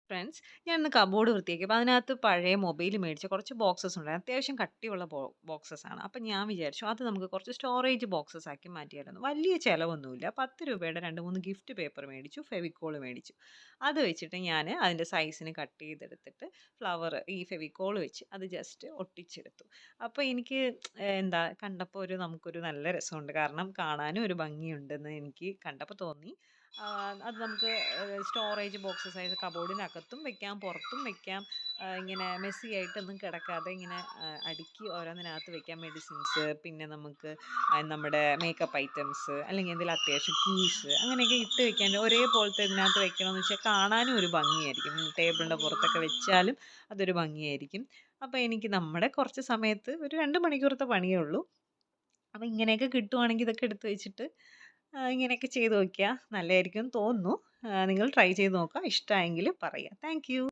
Friends, ഞാൻ ഇന്ന് cupboard വൃത്തിയാക്കിയപ്പോൾ അതിനകത്ത് പഴയ മൊബൈൽ മേടിച്ച കുറച്ച് ബോക്സസ് ഉണ്ടായിരുന്നു. അത്യാവശ്യം കട്ടിയുള്ള ബോക്സസ് ആണ്. അപ്പം ഞാൻ വിചാരിച്ചു അത് നമുക്ക് കുറച്ച് സ്റ്റോറേജ് ബോക്സസ് ആക്കി മാറ്റിയാലോന്ന്. വലിയ ചിലവൊന്നുമില്ല. 10 രൂപയുടെ 2, 3 ഗിഫ്റ്റ് പേപ്പർ മേടിച്ചു, ഫെവിക്കോൾ മേടിച്ചു. അത് വെച്ചിട്ട് ഞാൻ അതിൻ്റെ സൈസിന് കട്ട് ചെയ്തെടുത്തിട്ട് ഈ ഫെവിക്കോൾ വെച്ച് അത് ജസ്റ്റ് ഒട്ടിച്ചെടുത്തു. അപ്പോൾ എനിക്ക് എന്താ കണ്ടപ്പോൾ നമുക്കൊരു നല്ല രസമുണ്ട്. കാരണം കാണാനും ഒരു ഭംഗിയുണ്ടെന്ന് എനിക്ക് കണ്ടപ്പോൾ തോന്നി. അത് നമുക്ക് സ്റ്റോറേജ് ബോക്സ് സൈസ് കബോർഡിനകത്തും വെക്കാം, പുറത്തും വെക്കാം. ഇങ്ങനെ മെസ്സി ആയിട്ടൊന്നും കിടക്കാതെ ഇങ്ങനെ അടുക്കി ഓരോന്നിനകത്ത് വെക്കാം. മെഡിസിൻസ്, പിന്നെ നമുക്ക് നമ്മുടെ മേക്കപ്പ് ഐറ്റംസ്, അല്ലെങ്കിൽ എന്തെങ്കിലും അത്യാവശ്യം കീസ് അങ്ങനെയൊക്കെ ഇട്ട് വെക്കാൻ ഒരേപോലത്തെ ഇതിനകത്ത് വെക്കണമെന്ന് വെച്ചാൽ കാണാനും ഒരു ഭംഗിയായിരിക്കും. ടേബിളിൻ്റെ പുറത്തൊക്കെ വെച്ചാലും അതൊരു ഭംഗിയായിരിക്കും. അപ്പോൾ എനിക്ക് നമ്മുടെ കുറച്ച് സമയത്ത് ഒരു 2 മണിക്കൂറത്തെ പണിയേ ഉള്ളൂ. അപ്പോൾ ഇങ്ങനെയൊക്കെ കിട്ടുവാണെങ്കിൽ ഇതൊക്കെ എടുത്ത് വെച്ചിട്ട് ഇങ്ങനെയൊക്കെ ചെയ്ത് നോക്കിയാൽ നല്ലതായിരിക്കുംന്ന് തോന്നുന്നു. നിങ്ങൾ ട്രൈ ചെയ്ത് നോക്കുക. ഇഷ്ടമായെങ്കിൽ പറയുക. Thank you.